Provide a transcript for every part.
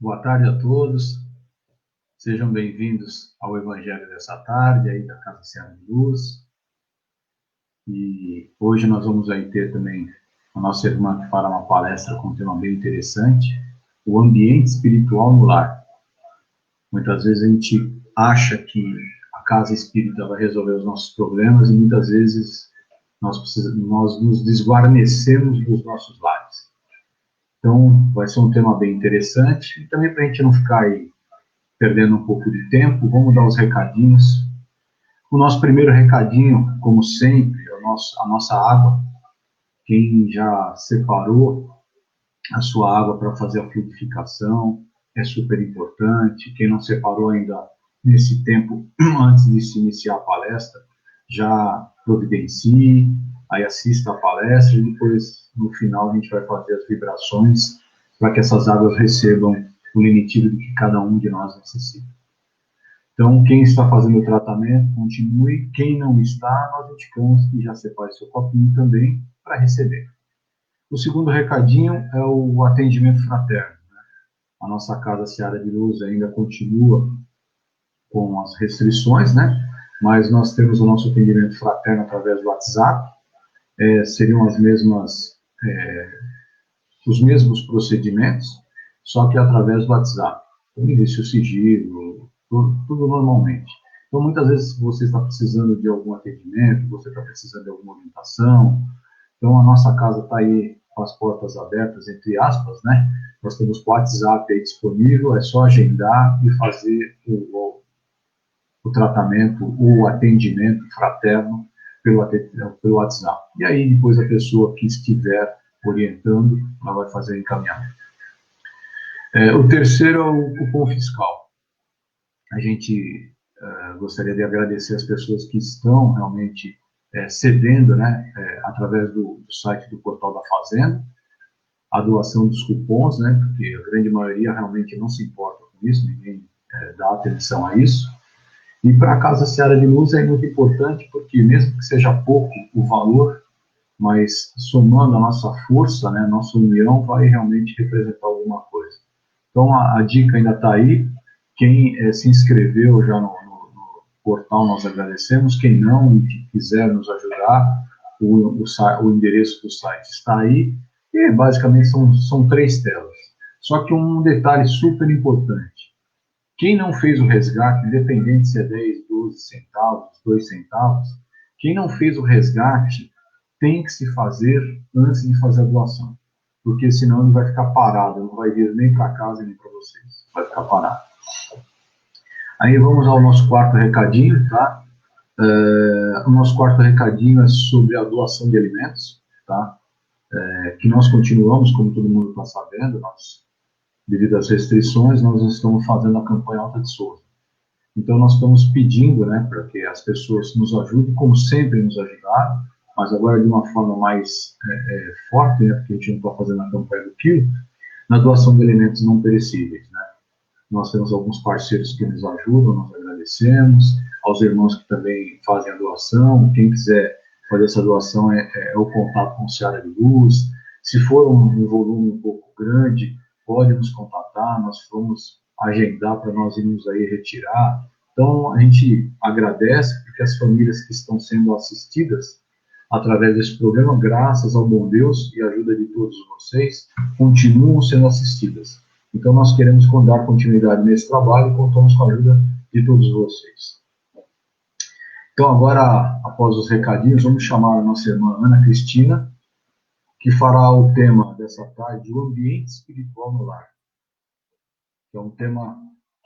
Boa tarde a todos, sejam bem-vindos ao Evangelho dessa tarde, aí da Casa Seara de Luz. E hoje nós vamos aí ter também a nossa irmã que fará uma palestra com um tema bem interessante, o ambiente espiritual no lar. Muitas vezes a gente acha que a casa espírita vai resolver os nossos problemas e muitas vezes nós nos desguarnecemos dos nossos lares. Então, vai ser um tema bem interessante. E também para a gente não ficar aí perdendo um pouco de tempo, vamos dar os recadinhos. O nosso primeiro recadinho, como sempre, é a nossa água. Quem já separou a sua água para fazer a fluidificação é super importante. Quem não separou ainda nesse tempo, antes de se iniciar a palestra, já providencie, aí assista a palestra e depois, no final, a gente vai fazer as vibrações para que essas águas recebam o lenitivo que cada um de nós necessita. Então, quem está fazendo o tratamento, continue. Quem não está, nós indicamos que já separe seu copinho também para receber. O segundo recadinho é o atendimento fraterno. A nossa Casa Seara de Luz ainda continua com as restrições, né? Mas nós temos o nosso atendimento fraterno através do WhatsApp. Seriam os mesmos procedimentos, só que através do WhatsApp. Com início sigilo, tudo normalmente. Então, muitas vezes você está precisando de algum atendimento, você está precisando de alguma orientação. Então, a nossa casa está aí com as portas abertas, entre aspas, né? Nós temos o WhatsApp aí disponível, é só agendar e fazer o tratamento, o atendimento fraterno pelo WhatsApp. E aí, depois, a pessoa que estiver orientando, ela vai fazer o encaminhamento. O terceiro é o cupom fiscal. A gente gostaria de agradecer as pessoas que estão realmente cedendo, né, através do site do Portal da Fazenda, a doação dos cupons, né, porque a grande maioria realmente não se importa com isso, ninguém dá atenção a isso. E para a Casa Seara de Luz é muito importante, porque mesmo que seja pouco o valor, mas somando a nossa força, né, nossa união vai realmente representar alguma coisa. Então a dica ainda está aí. Quem se inscreveu já no portal, nós agradecemos. Quem não e quiser nos ajudar, o endereço do site está aí. E basicamente são 3 telas. Só que um detalhe super importante. Quem não fez o resgate, independente se é 10, 12 centavos, 2 centavos, quem não fez o resgate tem que se fazer antes de fazer a doação. Porque senão ele vai ficar parado, não vai vir nem para casa nem para vocês. Vai ficar parado. Aí vamos ao nosso quarto recadinho, tá? O nosso quarto recadinho é sobre a doação de alimentos, tá? Que nós continuamos, como todo mundo está sabendo, devido às restrições, nós estamos fazendo a campanha Alta de Souza. Então, nós estamos pedindo, né, para que as pessoas nos ajudem, como sempre nos ajudaram, mas agora de uma forma mais forte, né, porque a gente não está fazendo a campanha do quilo, na doação de alimentos não perecíveis, né. Nós temos alguns parceiros que nos ajudam, nós agradecemos, aos irmãos que também fazem a doação. Quem quiser fazer essa doação é o contato com o Seara de Luz. Se for um volume um pouco grande, pode nos contatar, nós vamos agendar para nós irmos aí retirar. Então, a gente agradece porque as famílias que estão sendo assistidas através desse programa, graças ao bom Deus e a ajuda de todos vocês, continuam sendo assistidas. Então, nós queremos dar continuidade nesse trabalho e contamos com a ajuda de todos vocês. Então, agora, após os recadinhos, vamos chamar a nossa irmã Ana Cristina, que fará o tema dessa tarde, o ambiente espiritual no lar. Que é um tema,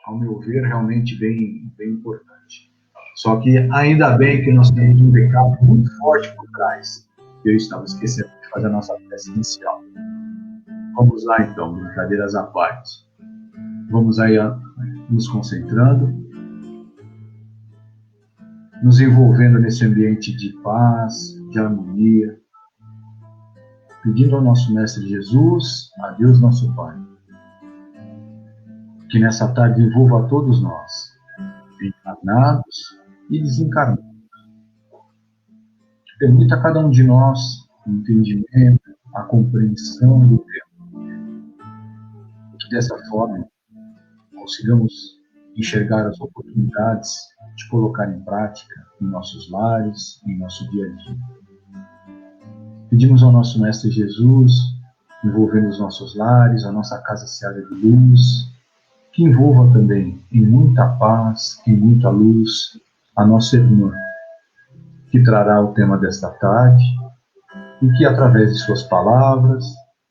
ao meu ver, realmente bem importante. Só que ainda bem que nós temos um recado muito forte por trás. Eu estava esquecendo de fazer a nossa prece inicial. Vamos lá, então, brincadeiras à parte. Vamos aí nos concentrando, nos envolvendo nesse ambiente de paz, de harmonia, pedindo ao nosso Mestre Jesus, a Deus nosso Pai, que nessa tarde envolva a todos nós, encarnados e desencarnados. Que permita a cada um de nós o entendimento, a compreensão do tempo. Que dessa forma consigamos enxergar as oportunidades de colocar em prática em nossos lares, em nosso dia a dia. Pedimos ao nosso Mestre Jesus, envolvendo os nossos lares, a nossa casa Seara de Luz, que envolva também em muita paz, em muita luz, a nossa irmã, que trará o tema desta tarde, e que através de suas palavras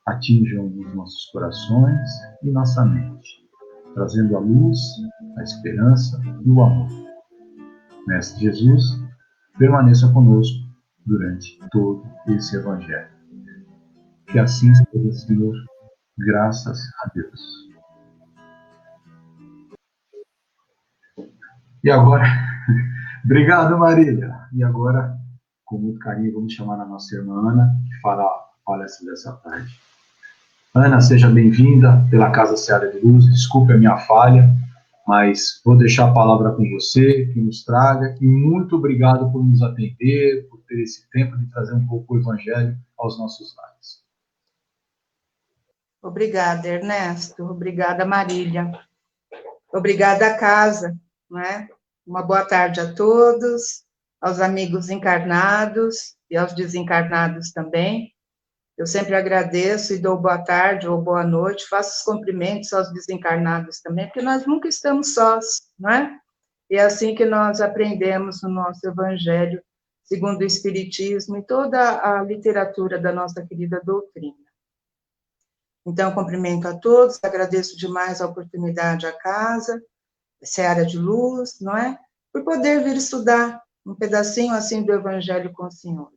atinjam os nossos corações e nossa mente, trazendo a luz, a esperança e o amor. Mestre Jesus, permaneça conosco durante todo esse Evangelho. Que assim seja, Senhor, graças a Deus. E agora, obrigado, Marília. E agora, com muito carinho, vamos chamar a nossa irmã Ana, que fará a palestra dessa tarde. Ana, seja bem-vinda pela Casa Seara de Luz. Desculpe a minha falha, mas vou deixar a palavra com você, que nos traga. E muito obrigado por nos atender, por ter esse tempo de trazer um pouco o Evangelho aos nossos lares. Obrigada, Ernesto. Obrigada, Marília. Obrigada, casa, não é? Uma boa tarde a todos, aos amigos encarnados e aos desencarnados também. Eu sempre agradeço e dou boa tarde ou boa noite, faço os cumprimentos aos desencarnados também, porque nós nunca estamos sós, não é? E é assim que nós aprendemos no nosso Evangelho, segundo o Espiritismo e toda a literatura da nossa querida doutrina. Então, cumprimento a todos, agradeço demais a oportunidade à casa, Seara de Luz, não é? Por poder vir estudar um pedacinho assim do Evangelho com os senhores.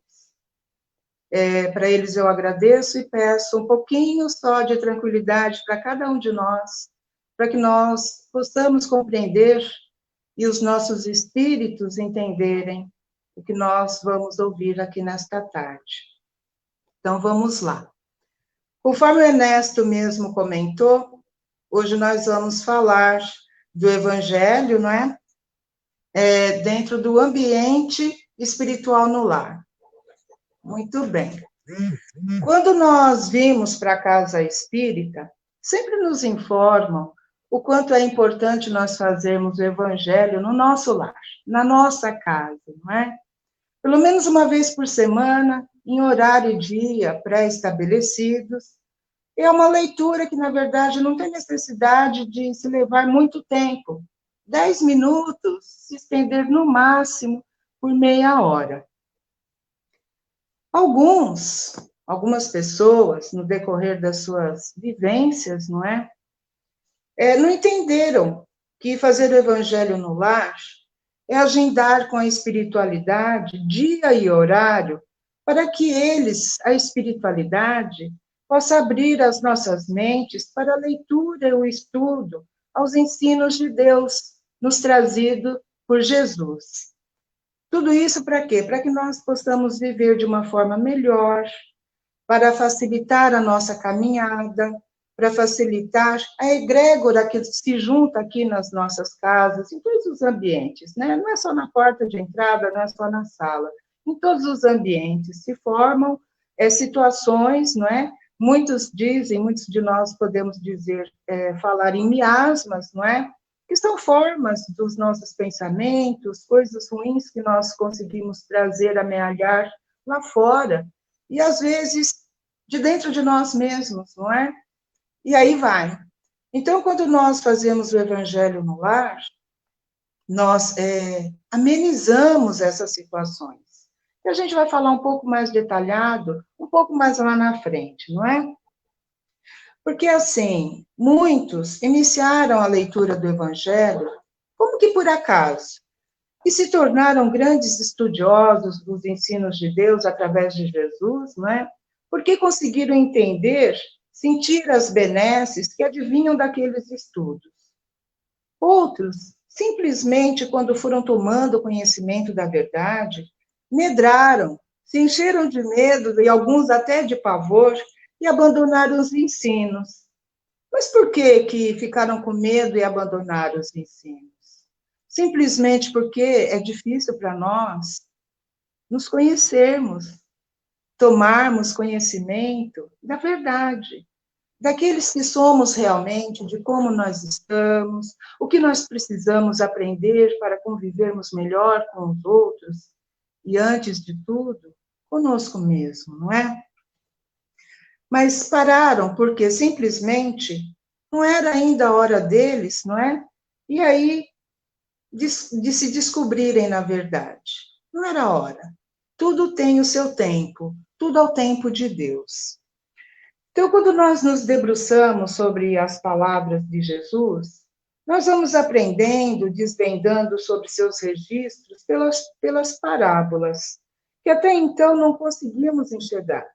Para eles eu agradeço e peço um pouquinho só de tranquilidade para cada um de nós, para que nós possamos compreender e os nossos espíritos entenderem o que nós vamos ouvir aqui nesta tarde. Então, vamos lá. Conforme o Ernesto mesmo comentou, hoje nós vamos falar do Evangelho, não é? Dentro do ambiente espiritual no lar. Muito bem. Quando nós vimos para a casa espírita, sempre nos informam o quanto é importante nós fazermos o Evangelho no nosso lar, na nossa casa, não é? Pelo menos uma vez por semana, em horário e dia pré-estabelecidos. É uma leitura que, na verdade, não tem necessidade de se levar muito tempo. 10 minutos, se estender no máximo por meia hora. Algumas pessoas, no decorrer das suas vivências, não é? Não entenderam que fazer o Evangelho no lar é agendar com a espiritualidade dia e horário para que eles, a espiritualidade, possa abrir as nossas mentes para a leitura e o estudo aos ensinos de Deus, nos trazido por Jesus. Tudo isso para quê? Para que nós possamos viver de uma forma melhor, para facilitar a nossa caminhada, para facilitar a egrégora que se junta aqui nas nossas casas, em todos os ambientes, né? Não é só na porta de entrada, não é só na sala. Em todos os ambientes se formam situações, não é? Muitos de nós podemos dizer, falar em miasmas, não é? Que são formas dos nossos pensamentos, coisas ruins que nós conseguimos trazer, amealhar lá fora, e às vezes de dentro de nós mesmos, não é? E aí vai. Então, quando nós fazemos o Evangelho no lar, nós amenizamos essas situações. E a gente vai falar um pouco mais detalhado, um pouco mais lá na frente, não é? Porque, assim, muitos iniciaram a leitura do Evangelho como que por acaso, e se tornaram grandes estudiosos dos ensinos de Deus através de Jesus, não é? Porque conseguiram entender, sentir as benesses que adivinham daqueles estudos. Outros, simplesmente, quando foram tomando conhecimento da verdade, medraram, se encheram de medo e alguns até de pavor e abandonaram os ensinos. Mas por que ficaram com medo e abandonaram os ensinos? Simplesmente porque é difícil para nós nos conhecermos, tomarmos conhecimento da verdade. daqueles que somos realmente, de como nós estamos, o que nós precisamos aprender para convivermos melhor com os outros e, antes de tudo, conosco mesmo, não é? Mas pararam porque simplesmente não era ainda a hora deles, não é? E aí, de se descobrirem na verdade. Não era a hora. Tudo tem o seu tempo, tudo ao tempo de Deus. Então, quando nós nos debruçamos sobre as palavras de Jesus, nós vamos aprendendo, desvendando sobre seus registros pelas parábolas, que até então não conseguíamos enxergar.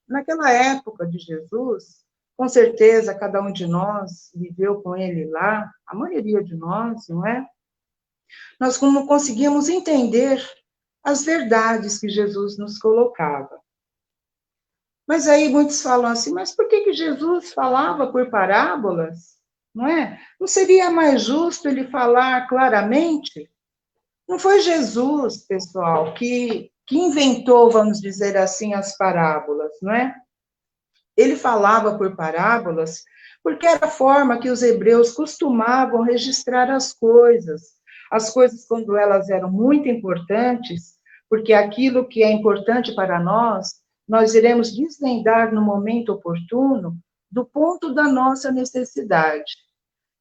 Naquela época de Jesus, com certeza cada um de nós viveu com ele lá, a maioria de nós, não é? Nós não conseguíamos entender as verdades que Jesus nos colocava. Mas aí muitos falam assim, mas por que Jesus falava por parábolas? Não é? Não seria mais justo ele falar claramente? Não foi Jesus, pessoal, que inventou, vamos dizer assim, as parábolas, não é? Ele falava por parábolas porque era a forma que os hebreus costumavam registrar as coisas quando elas eram muito importantes, porque aquilo que é importante para nós iremos desvendar no momento oportuno, do ponto da nossa necessidade.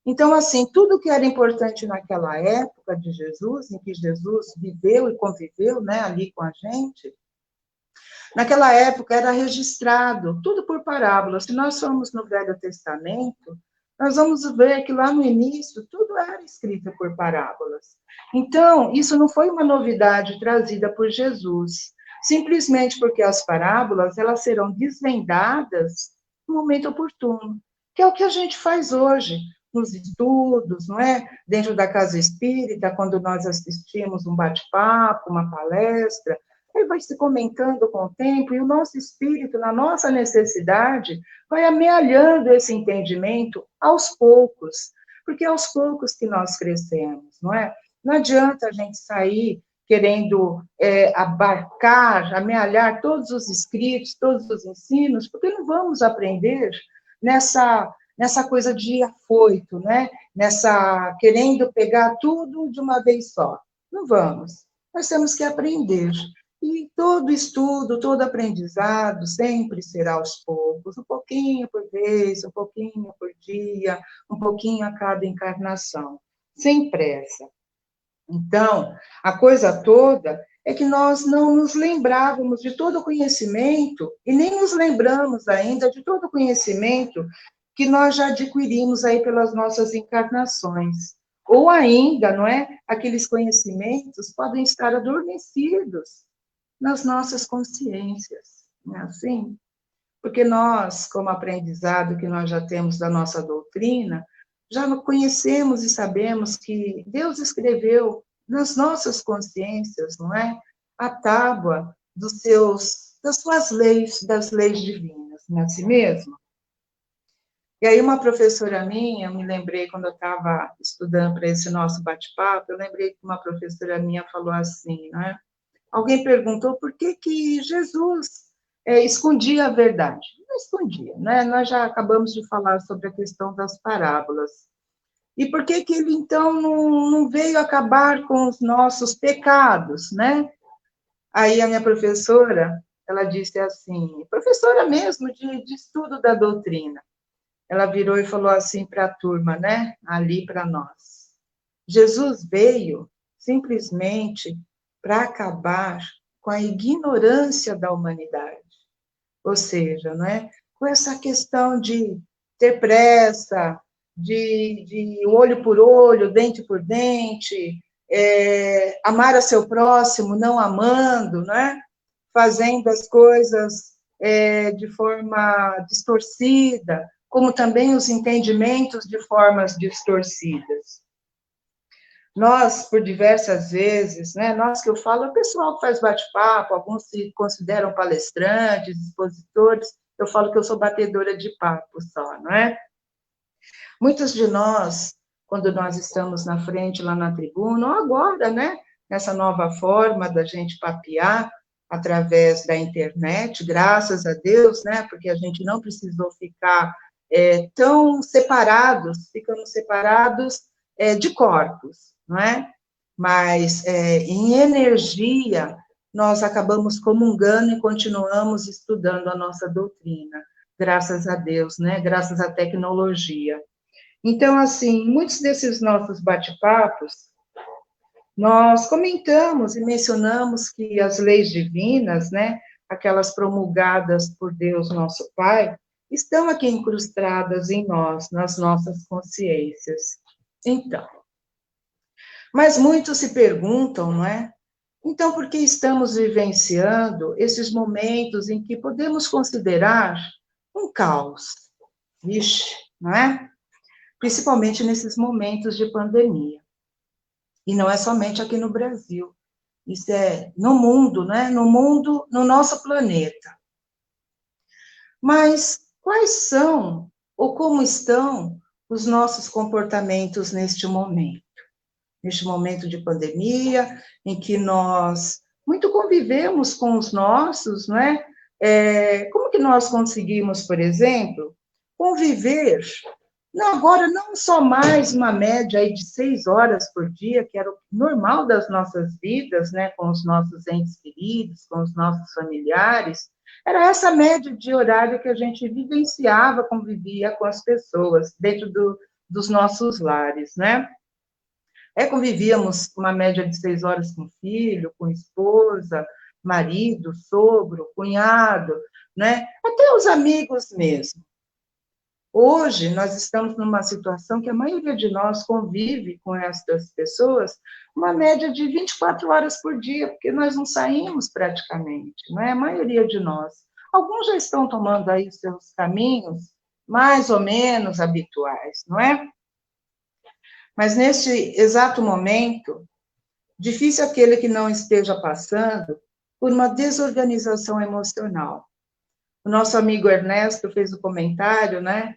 Então, assim, tudo que era importante naquela época de Jesus, em que Jesus viveu e conviveu, né, ali com a gente, naquela época era registrado, tudo por parábolas. Se nós formos no Velho Testamento, nós vamos ver que lá no início tudo era escrito por parábolas. Então, isso não foi uma novidade trazida por Jesus, simplesmente porque as parábolas elas serão desvendadas no momento oportuno, que é o que a gente faz hoje nos estudos, não é? Dentro da casa espírita, quando nós assistimos um bate-papo, uma palestra, aí vai se comentando com o tempo, e o nosso espírito, na nossa necessidade, vai amealhando esse entendimento aos poucos, porque é aos poucos que nós crescemos, não é? Não adianta a gente sair querendo abarcar, amealhar todos os escritos, todos os ensinos, porque não vamos aprender nessa coisa de afoito, né? Querendo pegar tudo de uma vez só. Não vamos. Nós temos que aprender. E todo estudo, todo aprendizado sempre será aos poucos, um pouquinho por vez, um pouquinho por dia, um pouquinho a cada encarnação, sem pressa. Então, a coisa toda é que nós não nos lembrávamos de todo o conhecimento e nem nos lembramos ainda de todo o conhecimento que nós já adquirimos aí pelas nossas encarnações. Ou ainda, não é? Aqueles conhecimentos podem estar adormecidos nas nossas consciências, não é assim? Porque nós, como aprendizado que nós já temos da nossa doutrina, já conhecemos e sabemos que Deus escreveu nas nossas consciências, não é? A tábua das suas leis, das leis divinas, não é assim mesmo? E aí uma professora minha, eu me lembrei quando eu estava estudando para esse nosso bate-papo, eu lembrei que uma professora minha falou assim, não é? Alguém perguntou por que Jesus escondia a verdade. Não escondia, né? Nós já acabamos de falar sobre a questão das parábolas. E por que ele, então, não veio acabar com os nossos pecados, né? Aí a minha professora, ela disse assim, professora mesmo de estudo da doutrina, ela virou e falou assim para a turma, né? Ali para nós. Jesus veio simplesmente para acabar com a ignorância da humanidade. Ou seja, não é? Com essa questão de ter pressa, de olho por olho, dente por dente, amar a seu próximo, não amando, não é? Fazendo as coisas de forma distorcida, como também os entendimentos de formas distorcidas. Nós, por diversas vezes, né, nós que eu falo, o pessoal que faz bate-papo, alguns se consideram palestrantes, expositores, eu falo que eu sou batedora de papo só, não é? Muitos de nós, quando nós estamos na frente, lá na tribuna, ou agora, né, nessa nova forma da gente papear através da internet, graças a Deus, né, porque a gente não precisou ficar tão separados, ficamos separados de corpos, não é? Mas em energia, nós acabamos comungando e continuamos estudando a nossa doutrina, graças a Deus, né? Graças à tecnologia. Então, assim, muitos desses nossos bate-papos, nós comentamos e mencionamos que as leis divinas, né, aquelas promulgadas por Deus, nosso Pai, estão aqui incrustadas em nós, nas nossas consciências. Então, mas muitos se perguntam, não é? Então, por que estamos vivenciando esses momentos em que podemos considerar um caos? Vixe, não é? Principalmente nesses momentos de pandemia. E não é somente aqui no Brasil. Isso é no mundo, né? No mundo, no nosso planeta. Mas quais são, ou como estão, os nossos comportamentos neste momento? Neste momento de pandemia, em que nós muito convivemos com os nossos, não é? Como que nós conseguimos, por exemplo, conviver, não, agora não só mais uma média aí de 6 horas por dia, que era o normal das nossas vidas, né, com os nossos entes queridos, com os nossos familiares, era essa média de horário que a gente vivenciava, convivia com as pessoas, dentro dos nossos lares, né? Convivíamos uma média de 6 horas com filho, com esposa, marido, sogro, cunhado, né? Até os amigos mesmo. Hoje, nós estamos numa situação que a maioria de nós convive com essas pessoas, uma média de 24 horas por dia, porque nós não saímos praticamente, não é? A maioria de nós. Alguns já estão tomando aí os seus caminhos mais ou menos habituais, não é? Mas neste exato momento, difícil aquele que não esteja passando por uma desorganização emocional. O nosso amigo Ernesto fez o comentário, né,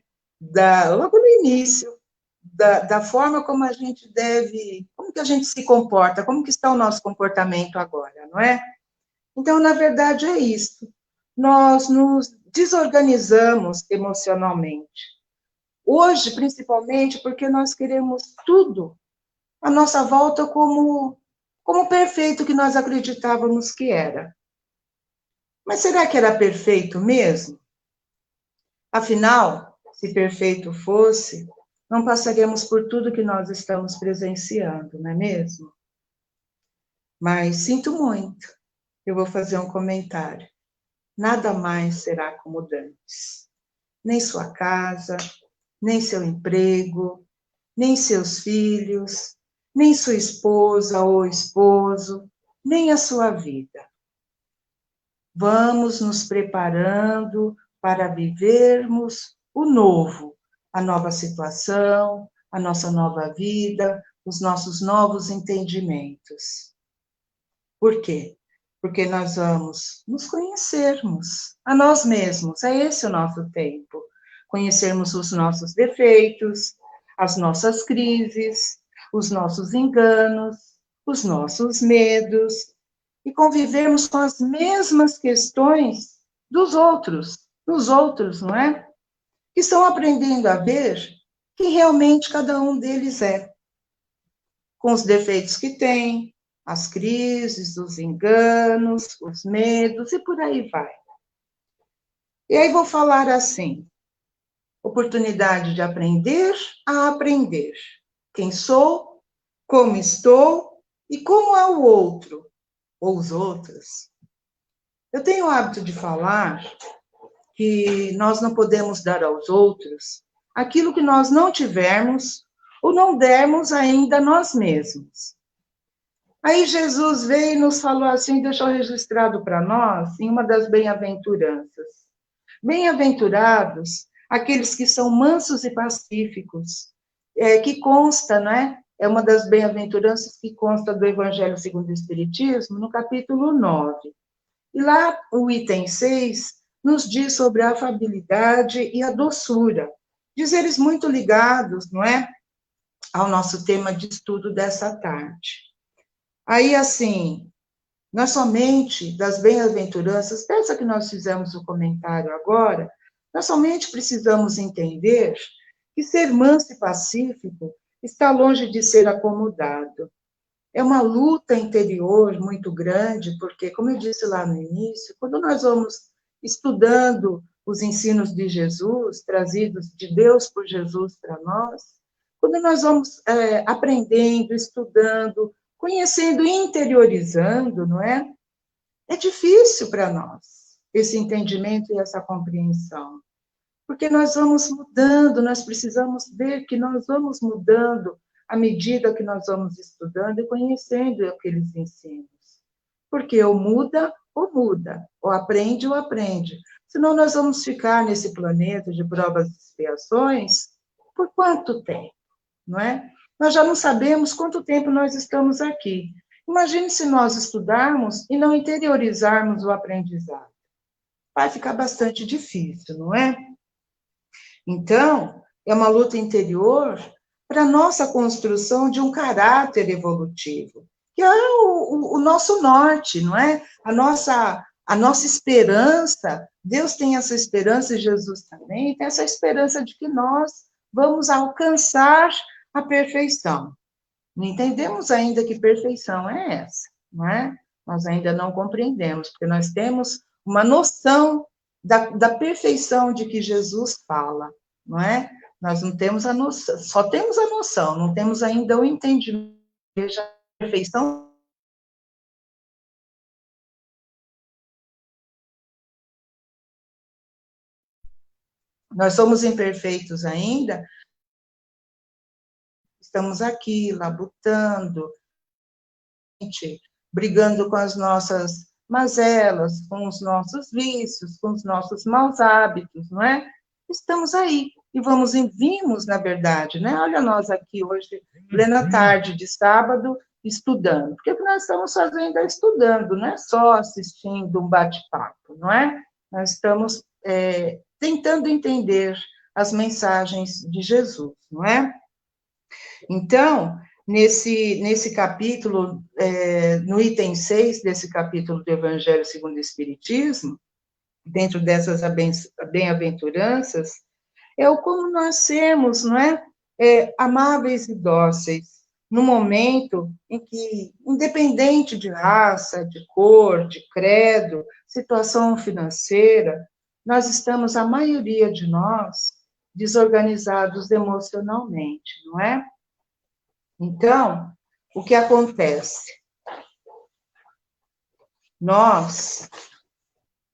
logo no início, da forma como a gente deve, como que a gente se comporta, como que está o nosso comportamento agora, não é? Então, na verdade, é isso. Nós nos desorganizamos emocionalmente. Hoje, principalmente, porque nós queremos tudo à nossa volta como perfeito que nós acreditávamos que era. Mas será que era perfeito mesmo? Afinal, se perfeito fosse, não passaríamos por tudo que nós estamos presenciando, não é mesmo? Mas sinto muito, eu vou fazer um comentário. Nada mais será como dantes. Nem sua casa, nem seu emprego, nem seus filhos, nem sua esposa ou esposo, nem a sua vida. Vamos nos preparando para vivermos o novo, a nova situação, a nossa nova vida, os nossos novos entendimentos. Por quê? Porque nós vamos nos conhecermos a nós mesmos, é esse o nosso tempo. Conhecermos os nossos defeitos, as nossas crises, os nossos enganos, os nossos medos, e convivermos com as mesmas questões dos outros, não é? Que estão aprendendo a ver quem realmente cada um deles é, com os defeitos que tem, as crises, os enganos, os medos, e por aí vai. E aí vou falar assim, oportunidade de aprender a aprender. Quem sou, como estou e como é o outro, ou os outros. Eu tenho o hábito de falar que nós não podemos dar aos outros aquilo que nós não tivermos ou não dermos ainda nós mesmos. Aí Jesus veio e nos falou assim, deixou registrado para nós em uma das bem-aventuranças. Bem-aventurados aqueles que são mansos e pacíficos, que consta, né? É uma das bem-aventuranças que consta do Evangelho segundo o Espiritismo, no capítulo 9. E lá, o item 6 nos diz sobre a afabilidade e a doçura, dizeres muito ligados, não é? Ao nosso tema de estudo dessa tarde. Aí, assim, não é somente das bem-aventuranças, dessa que nós fizemos o comentário agora, Nós somente precisamos entender que ser manso e pacífico está longe de ser acomodado. É uma luta interior muito grande, porque, como eu disse lá no início, quando nós vamos estudando os ensinos de Jesus, trazidos de Deus por Jesus para nós, quando nós vamos aprendendo, estudando, conhecendo e interiorizando, não é? É difícil para nós esse entendimento e essa compreensão, porque nós vamos mudando, nós precisamos ver que nós vamos mudando à medida que nós vamos estudando e conhecendo aqueles ensinos. Porque ou muda, ou aprende. Senão nós vamos ficar nesse planeta de provas e expiações por quanto tempo, não é? Nós já não sabemos quanto tempo nós estamos aqui. Imagine se nós estudarmos e não interiorizarmos o aprendizado. Vai ficar bastante difícil, não é? Então, é uma luta interior para a nossa construção de um caráter evolutivo, que é o nosso norte, não é? A nossa esperança, Deus tem essa esperança e Jesus também tem essa esperança de que nós vamos alcançar a perfeição. Não entendemos ainda que perfeição é essa, não é? Nós ainda não compreendemos, porque nós temos uma noção da perfeição de que Jesus fala, não é? Nós não temos a noção, só temos a noção, não temos ainda o entendimento da perfeição. Nós somos imperfeitos ainda, estamos aqui labutando, brigando com as nossas mazelas, com os nossos vícios, com os nossos maus hábitos, não é? Estamos aí, e vimos, na verdade, né? Olha nós aqui hoje, plena tarde de sábado, estudando. Porque o que nós estamos fazendo é estudando, não é só assistindo um bate-papo, não é? Nós estamos tentando entender as mensagens de Jesus, não é? Então, nesse capítulo, no item 6 desse capítulo do Evangelho segundo o Espiritismo, dentro dessas bem-aventuranças, é o como nós sermos, não é? Amáveis e dóceis, no momento em que, independente de raça, de cor, de credo, situação financeira, nós estamos, a maioria de nós, desorganizados emocionalmente, não é? Então, o que acontece? Nós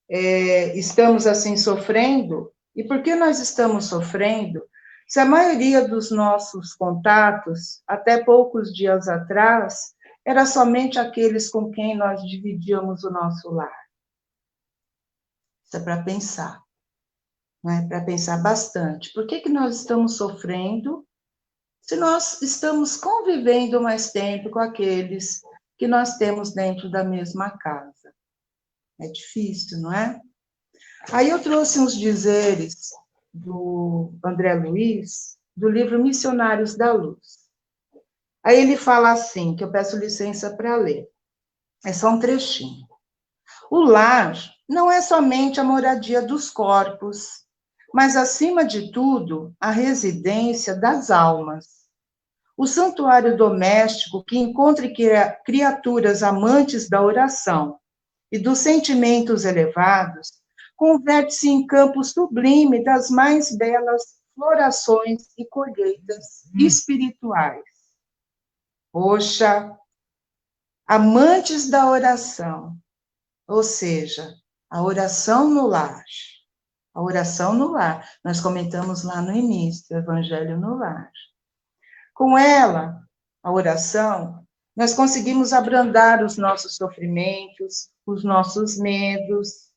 estamos assim sofrendo, e por que nós estamos sofrendo? Se a maioria dos nossos contatos, até poucos dias atrás, era somente aqueles com quem nós dividíamos o nosso lar. Isso é para pensar, não é? Para pensar bastante. Por que nós estamos sofrendo se nós estamos convivendo mais tempo com aqueles que nós temos dentro da mesma casa? É difícil, não é? Aí eu trouxe uns dizeres do André Luiz, do livro Missionários da Luz. Aí ele fala assim, que eu peço licença para ler. É só um trechinho. O lar não é somente a moradia dos corpos, mas, acima de tudo, a residência das almas. O santuário doméstico que encontre criaturas amantes da oração e dos sentimentos elevados, converte-se em campo sublime das mais belas florações e colheitas espirituais. Poxa, amantes da oração, ou seja, a oração no lar. A oração no lar. Nós comentamos lá no início, o Evangelho no lar. Com ela, a oração, nós conseguimos abrandar os nossos sofrimentos, os nossos medos.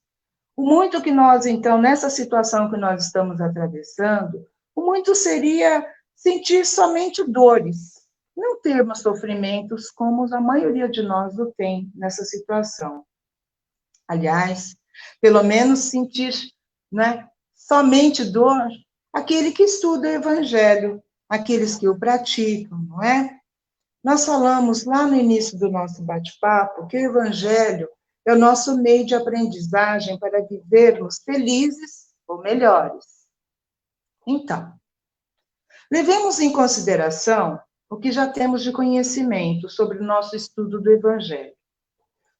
O muito que nós, então, nessa situação que nós estamos atravessando, o muito seria sentir somente dores, não termos sofrimentos como a maioria de nós o tem nessa situação. Aliás, pelo menos sentir, né, somente dor, aquele que estuda o Evangelho, aqueles que o praticam, não é? Nós falamos lá no início do nosso bate-papo que o Evangelho é o nosso meio de aprendizagem para vivermos felizes ou melhores. Então, levemos em consideração o que já temos de conhecimento sobre o nosso estudo do Evangelho.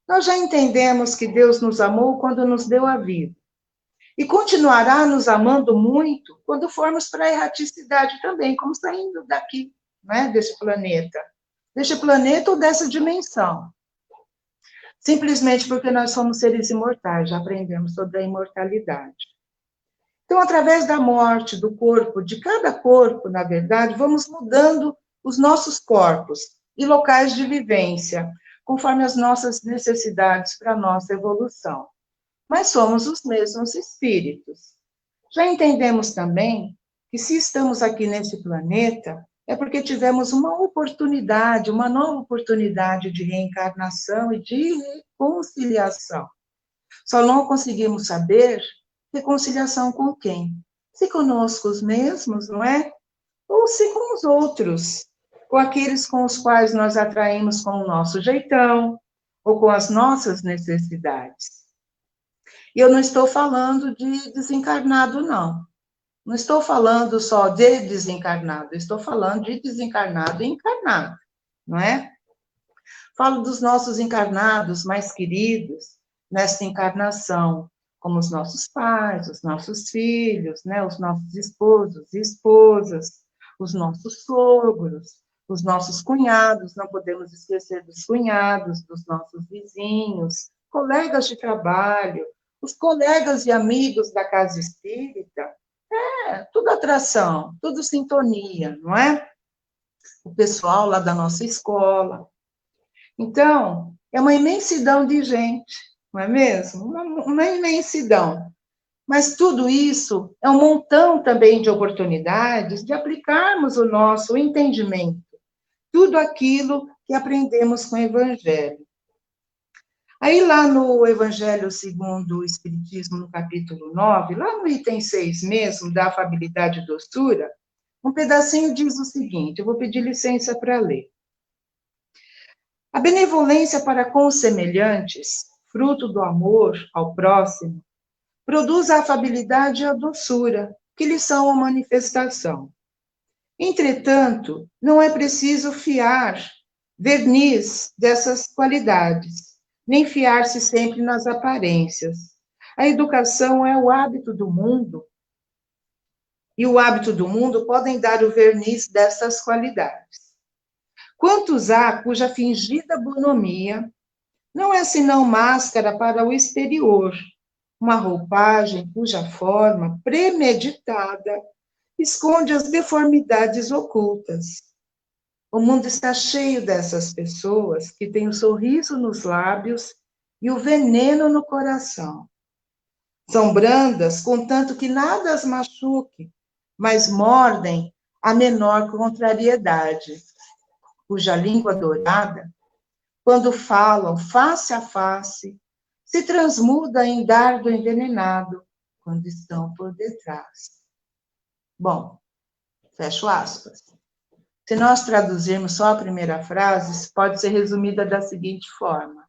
Nós já entendemos que Deus nos amou quando nos deu a vida. E continuará nos amando muito quando formos para a erraticidade também, como saindo daqui, né, deste planeta ou dessa dimensão. Simplesmente porque nós somos seres imortais, já aprendemos sobre a imortalidade. Então, através da morte do corpo, de cada corpo, na verdade, vamos mudando os nossos corpos e locais de vivência, conforme as nossas necessidades para a nossa evolução. Mas somos os mesmos espíritos. Já entendemos também que se estamos aqui nesse planeta, é porque tivemos uma oportunidade, uma nova oportunidade de reencarnação e de reconciliação. Só não conseguimos saber reconciliação com quem? Se conosco mesmos, não é? Ou se com os outros, com aqueles com os quais nós atraímos com o nosso jeitão, ou com as nossas necessidades. E eu não estou falando de desencarnado, não. Não estou falando só de desencarnado, estou falando de desencarnado e encarnado, não é? Falo dos nossos encarnados mais queridos nesta encarnação, como os nossos pais, os nossos filhos, né, os nossos esposos e esposas, os nossos sogros, os nossos cunhados, não podemos esquecer dos cunhados, dos nossos vizinhos, colegas de trabalho, os colegas e amigos da casa espírita. Tudo atração, tudo sintonia, não é? O pessoal lá da nossa escola. Então, é uma imensidão de gente, não é mesmo? Uma imensidão. Mas tudo isso é um montão também de oportunidades de aplicarmos o nosso entendimento, tudo aquilo que aprendemos com o Evangelho. Aí lá no Evangelho segundo o Espiritismo, no capítulo 9, lá no item 6 mesmo, da afabilidade e doçura, um pedacinho diz o seguinte, eu vou pedir licença para ler. A benevolência para com os semelhantes, fruto do amor ao próximo, produz a afabilidade e a doçura, que lhes são a manifestação. Entretanto, não é preciso fiar verniz dessas qualidades, nem fiar-se sempre nas aparências. A educação é o hábito do mundo, e o hábito do mundo podem dar o verniz dessas qualidades. Quantos há cuja fingida bonomia não é senão máscara para o exterior, uma roupagem cuja forma premeditada esconde as deformidades ocultas. O mundo está cheio dessas pessoas que têm o sorriso nos lábios e o veneno no coração. São brandas, contanto que nada as machuque, mas mordem a menor contrariedade, cuja língua dourada, quando falam face a face, se transmuda em dardo envenenado quando estão por detrás. Bom, fecho aspas. Se nós traduzirmos só a primeira frase, pode ser resumida da seguinte forma.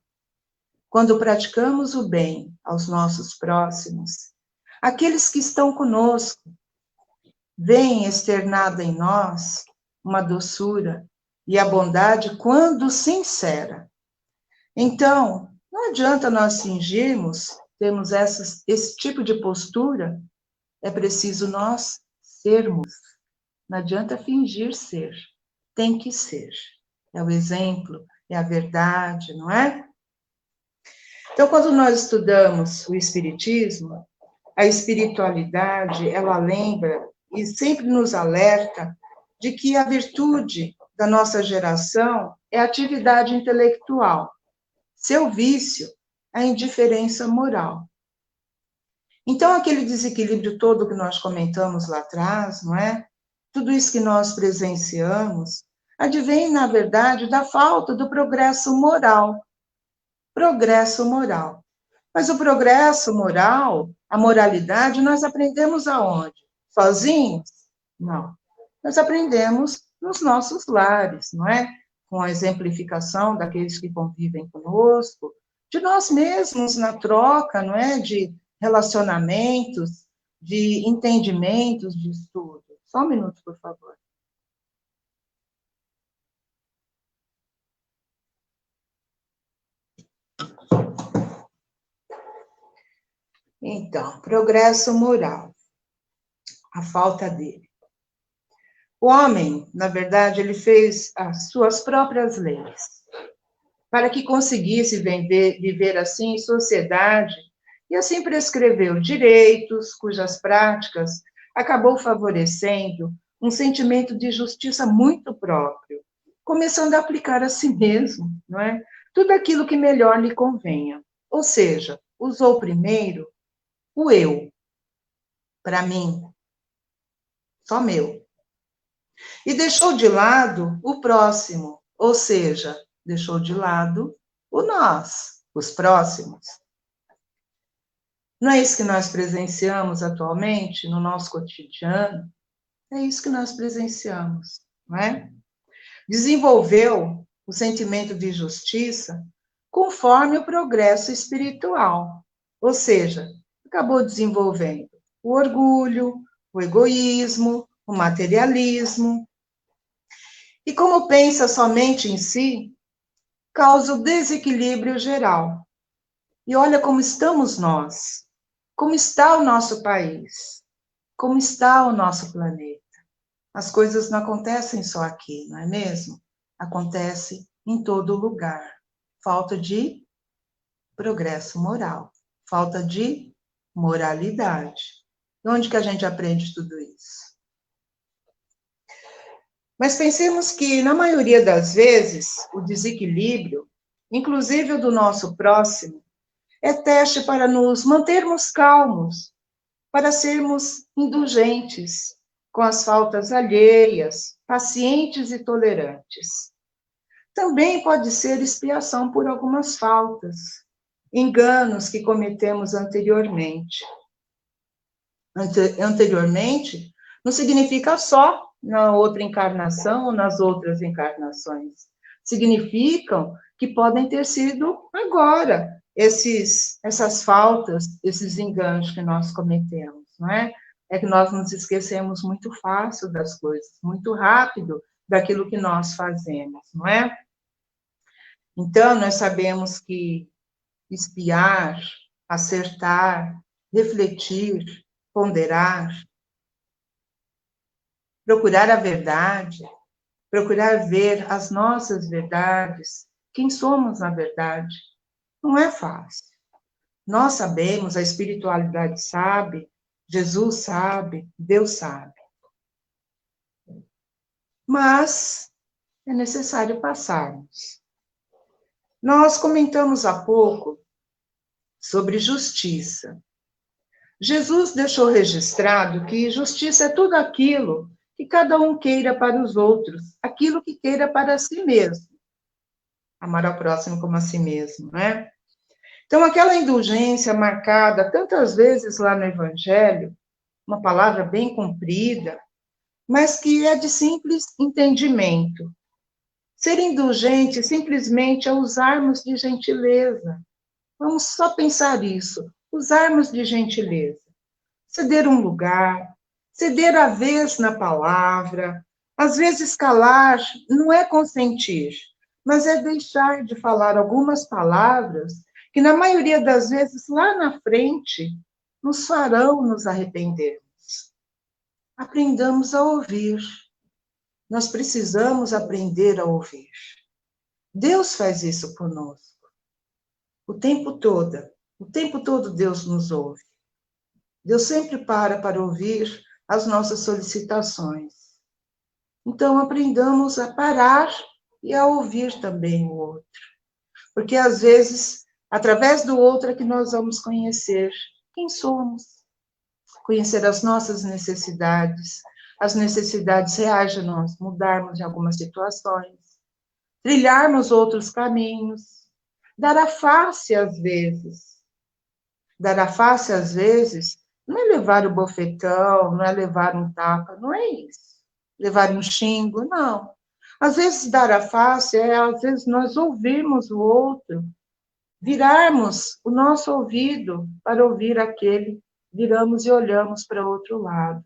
Quando praticamos o bem aos nossos próximos, aqueles que estão conosco, veem externada em nós uma doçura e a bondade quando sincera. Então, não adianta nós fingirmos, termos esse tipo de postura, é preciso nós sermos. Não adianta fingir ser, tem que ser. É o exemplo, é a verdade, não é? Então, quando nós estudamos o Espiritismo, a espiritualidade, ela lembra e sempre nos alerta de que a virtude da nossa geração é a atividade intelectual. Seu vício, a indiferença moral. Então, aquele desequilíbrio todo que nós comentamos lá atrás, não é? Tudo isso que nós presenciamos, advém, na verdade, da falta do progresso moral. Progresso moral. Mas o progresso moral, a moralidade, nós aprendemos aonde? Sozinhos? Não. Nós aprendemos nos nossos lares, não é? Com a exemplificação daqueles que convivem conosco, de nós mesmos na troca, não é? De relacionamentos, de entendimentos de estudo. Só um minuto, por favor. Então, progresso moral, a falta dele. O homem, na verdade, ele fez as suas próprias leis, para que conseguisse viver assim em sociedade, e assim prescreveu direitos, cujas práticas acabou favorecendo um sentimento de justiça muito próprio, começando a aplicar a si mesmo, não é? Tudo aquilo que melhor lhe convenha. Ou seja, usou primeiro o eu, para mim, só meu. E deixou de lado o próximo, ou seja, deixou de lado o nós, os próximos. Não é isso que nós presenciamos atualmente no nosso cotidiano? É isso que nós presenciamos, não é? Desenvolveu o sentimento de justiça conforme o progresso espiritual, ou seja, acabou desenvolvendo o orgulho, o egoísmo, o materialismo. E como pensa somente em si, causa o desequilíbrio geral. E olha como estamos nós, como está o nosso país, como está o nosso planeta. As coisas não acontecem só aqui, não é mesmo? Acontece em todo lugar. Falta de progresso moral, falta de moralidade. Onde que a gente aprende tudo isso? Mas pensemos que, na maioria das vezes, o desequilíbrio, inclusive o do nosso próximo, é teste para nos mantermos calmos, para sermos indulgentes com as faltas alheias, pacientes e tolerantes. Também pode ser expiação por algumas faltas, enganos que cometemos anteriormente. Anteriormente não significa só na outra encarnação ou nas outras encarnações. Significam que podem ter sido agora essas faltas, esses enganos que nós cometemos, não é? É que nós nos esquecemos muito fácil das coisas, muito rápido daquilo que nós fazemos, não é? Então, nós sabemos que espiar, acertar, refletir, ponderar, procurar a verdade, procurar ver as nossas verdades, quem somos na verdade, não é fácil. Nós sabemos, a espiritualidade sabe, Jesus sabe, Deus sabe. Mas é necessário passarmos. Nós comentamos há pouco sobre justiça. Jesus deixou registrado que justiça é tudo aquilo que cada um queira para os outros, aquilo que queira para si mesmo. Amar ao próximo como a si mesmo, né? Então, aquela indulgência marcada tantas vezes lá no Evangelho, uma palavra bem comprida, mas que é de simples entendimento. Ser indulgente simplesmente é usarmos de gentileza. Vamos só pensar isso, usarmos de gentileza. Ceder um lugar, ceder a vez na palavra, às vezes calar não é consentir, mas é deixar de falar algumas palavras que, na maioria das vezes, lá na frente, nos farão nos arrependermos. Aprendamos a ouvir. Nós precisamos aprender a ouvir. Deus faz isso conosco. O tempo todo Deus nos ouve. Deus sempre para ouvir as nossas solicitações. Então, aprendamos a parar e a ouvir também o outro. Porque, às vezes, através do outro é que nós vamos conhecer quem somos, conhecer as nossas necessidades, as necessidades reais de nós mudarmos em algumas situações, trilharmos outros caminhos, dar a face às vezes. Dar a face às vezes não é levar o bofetão, não é levar um tapa, não é isso. Levar um xingo, não. Às vezes, dar a face é, às vezes, nós ouvirmos o outro, virarmos o nosso ouvido para ouvir aquele viramos e olhamos para outro lado,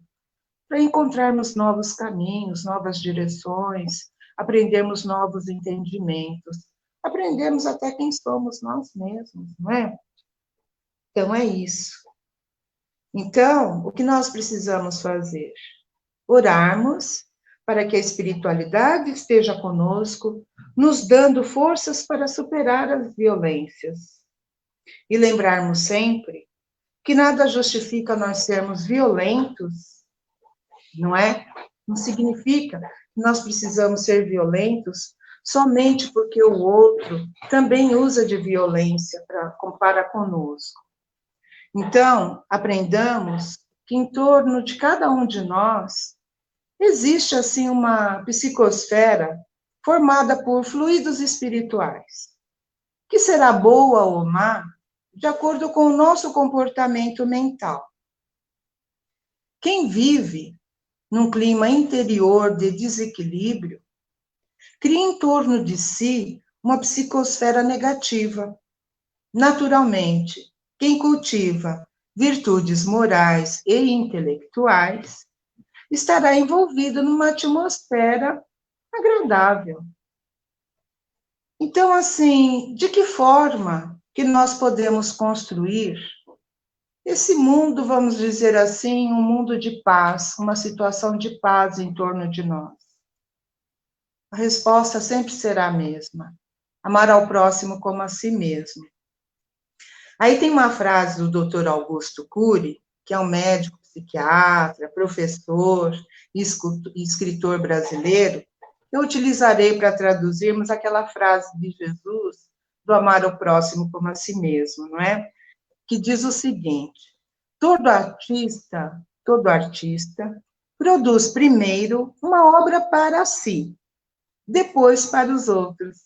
para encontrarmos novos caminhos, novas direções, aprendermos novos entendimentos, aprendemos até quem somos nós mesmos, não é? Então, é isso. Então, o que nós precisamos fazer? Orarmos para que a espiritualidade esteja conosco, nos dando forças para superar as violências. E lembrarmos sempre que nada justifica nós sermos violentos, não é? Não significa que nós precisamos ser violentos somente porque o outro também usa de violência para conosco. Então, aprendamos que em torno de cada um de nós existe, assim, uma psicosfera formada por fluidos espirituais, que será boa ou má, de acordo com o nosso comportamento mental. Quem vive num clima interior de desequilíbrio, cria em torno de si uma psicosfera negativa. Naturalmente, quem cultiva virtudes morais e intelectuais estará envolvido numa atmosfera agradável. Então, assim, de que forma que nós podemos construir esse mundo, vamos dizer assim, um mundo de paz, uma situação de paz em torno de nós? A resposta sempre será a mesma: amar ao próximo como a si mesmo. Aí tem uma frase do Dr. Augusto Cury, que é um médico, psiquiatra, professor e escritor brasileiro. Eu utilizarei para traduzirmos aquela frase de Jesus, do amar ao próximo como a si mesmo, não é? Que diz o seguinte: todo artista produz primeiro uma obra para si, depois para os outros.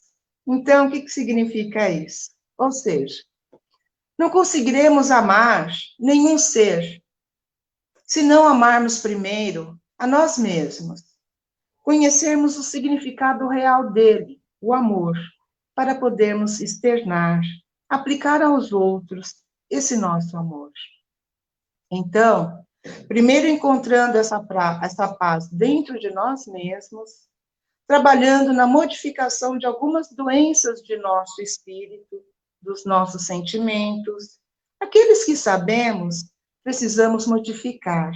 Então, o que significa isso? Ou seja, não conseguiremos amar nenhum ser se não amarmos primeiro a nós mesmos, conhecermos o significado real dele, o amor, para podermos externar, aplicar aos outros esse nosso amor. Então, primeiro encontrando essa paz dentro de nós mesmos, trabalhando na modificação de algumas doenças de nosso espírito, dos nossos sentimentos, aqueles que sabemos precisamos modificar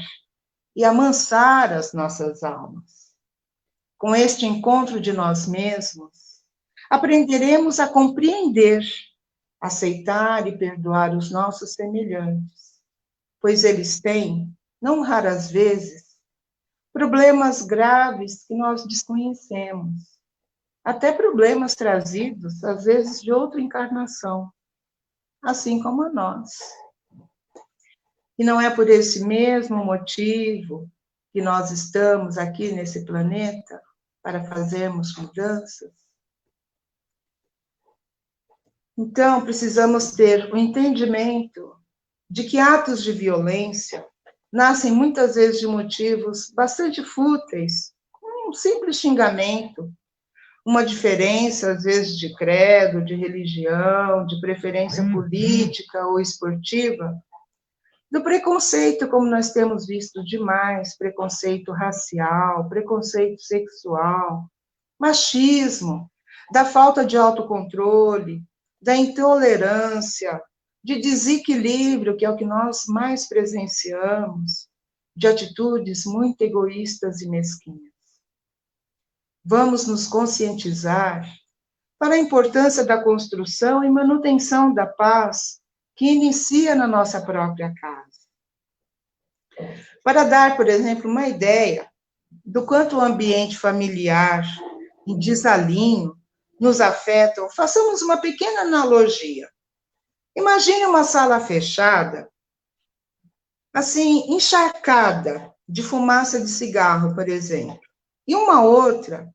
e amansar as nossas almas. Com este encontro de nós mesmos, aprenderemos a compreender, aceitar e perdoar os nossos semelhantes, pois eles têm, não raras vezes, problemas graves que nós desconhecemos, até problemas trazidos, às vezes, de outra encarnação, assim como a nós. E não é por esse mesmo motivo que nós estamos aqui nesse planeta para fazermos mudanças? Então, precisamos ter o entendimento de que atos de violência nascem muitas vezes de motivos bastante fúteis, como um simples xingamento, uma diferença, às vezes, de credo, de religião, de preferência política ou esportiva, do preconceito, como nós temos visto demais, preconceito racial, preconceito sexual, machismo, da falta de autocontrole, da intolerância, de desequilíbrio, que é o que nós mais presenciamos, de atitudes muito egoístas e mesquinhas. Vamos nos conscientizar para a importância da construção e manutenção da paz que inicia na nossa própria casa. Para dar, por exemplo, uma ideia do quanto o ambiente familiar em desalinho nos afetam, façamos uma pequena analogia. Imagine uma sala fechada, assim, encharcada de fumaça de cigarro, por exemplo, e uma outra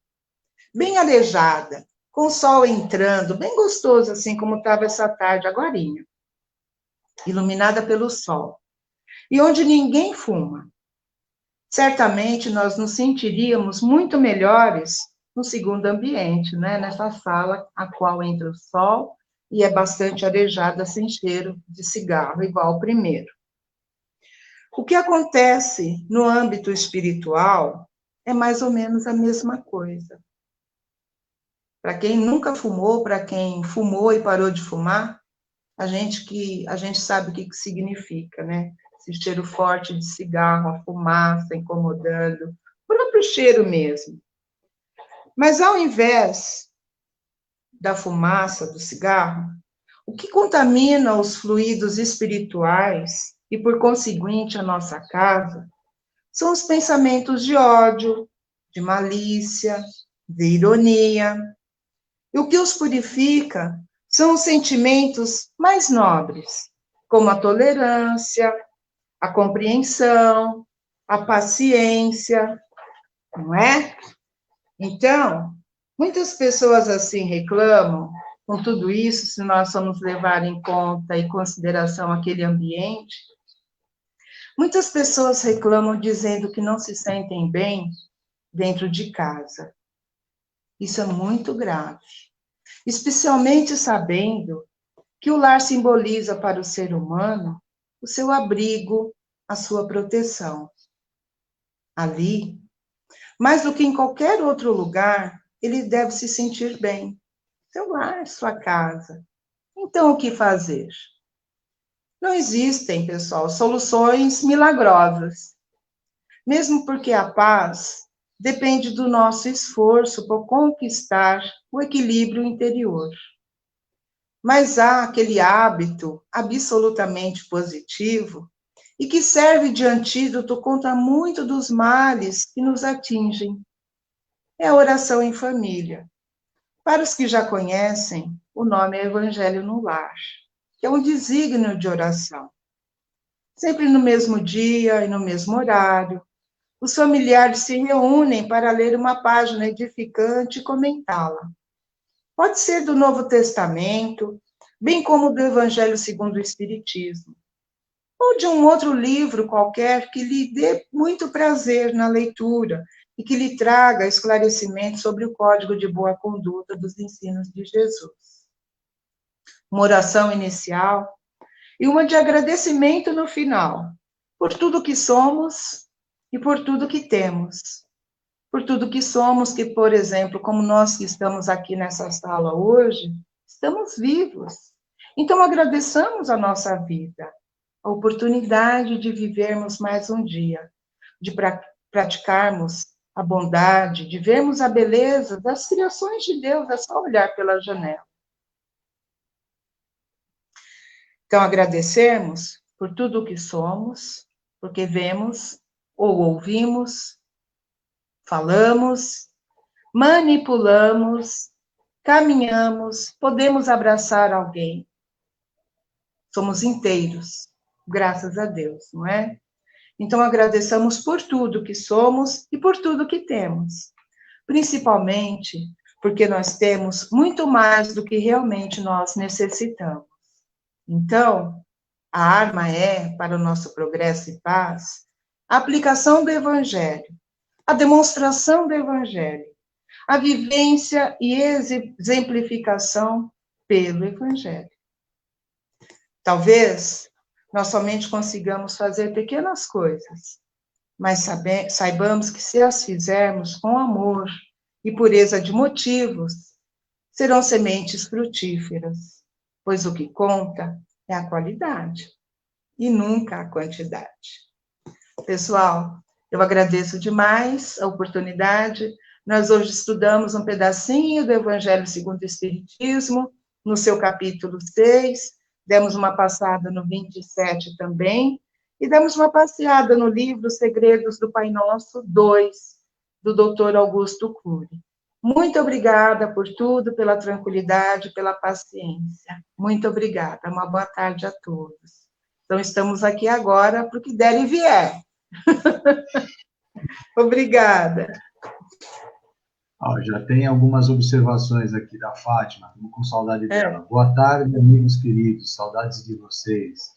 bem arejada, com o sol entrando, bem gostoso, assim como estava essa tarde agorinha, iluminada pelo sol, e onde ninguém fuma. Certamente nós nos sentiríamos muito melhores no segundo ambiente, né? Nessa sala a qual entra o sol e é bastante arejada, sem cheiro de cigarro, igual o primeiro. O que acontece no âmbito espiritual é mais ou menos a mesma coisa. Para quem nunca fumou, para quem fumou e parou de fumar, a gente sabe o que significa, né? Esse cheiro forte de cigarro, a fumaça incomodando, o próprio cheiro mesmo. Mas ao invés da fumaça do cigarro, o que contamina os fluidos espirituais e, por conseguinte, a nossa casa, são os pensamentos de ódio, de malícia, de ironia. E o que os purifica são os sentimentos mais nobres, como a tolerância, a compreensão, a paciência, não é? Então, muitas pessoas assim reclamam com tudo isso, se nós formos levar em conta e consideração aquele ambiente. Muitas pessoas reclamam dizendo que não se sentem bem dentro de casa. Isso é muito grave, especialmente sabendo que o lar simboliza para o ser humano o seu abrigo, a sua proteção. Ali, mais do que em qualquer outro lugar, ele deve se sentir bem. Seu lar, sua casa. Então, o que fazer? Não existem, pessoal, soluções milagrosas. Mesmo porque a paz depende do nosso esforço por conquistar o equilíbrio interior. Mas há aquele hábito absolutamente positivo e que serve de antídoto contra muitos dos males que nos atingem. É a oração em família. Para os que já conhecem, o nome é Evangelho no Lar, que é um desígnio de oração. Sempre no mesmo dia e no mesmo horário, os familiares se reúnem para ler uma página edificante e comentá-la. Pode ser do Novo Testamento, bem como do Evangelho segundo o Espiritismo, ou de um outro livro qualquer que lhe dê muito prazer na leitura e que lhe traga esclarecimento sobre o código de boa conduta dos ensinos de Jesus. Uma oração inicial e uma de agradecimento no final, por tudo que somos e por tudo que temos. Por tudo que somos, que, por exemplo, como nós que estamos aqui nessa sala hoje, estamos vivos. Então, agradeçamos a nossa vida, a oportunidade de vivermos mais um dia, de praticarmos a bondade, de vermos a beleza das criações de Deus, é só olhar pela janela. Então, agradecermos por tudo o que somos, porque vemos ou ouvimos, falamos, manipulamos, caminhamos, podemos abraçar alguém. Somos inteiros, graças a Deus, não é? Então, agradeçamos por tudo que somos e por tudo que temos. Principalmente porque nós temos muito mais do que realmente nós necessitamos. Então, a arma é, para o nosso progresso e paz, a aplicação do Evangelho, a demonstração do Evangelho, a vivência e exemplificação pelo Evangelho. Talvez nós somente consigamos fazer pequenas coisas, mas saibamos que se as fizermos com amor e pureza de motivos, serão sementes frutíferas, pois o que conta é a qualidade e nunca a quantidade. Pessoal, eu agradeço demais a oportunidade. Nós hoje estudamos um pedacinho do Evangelho segundo o Espiritismo, no seu capítulo 6, demos uma passada no 27 também, e demos uma passeada no livro Segredos do Pai Nosso 2, do Dr. Augusto Cury. Muito obrigada por tudo, pela tranquilidade, pela paciência. Muito obrigada. Uma boa tarde a todos. Então, estamos aqui agora para o que der e vier. Obrigada. Já tem algumas observações aqui da Fátima, estamos com saudade dela. Boa tarde, amigos queridos, saudades de vocês.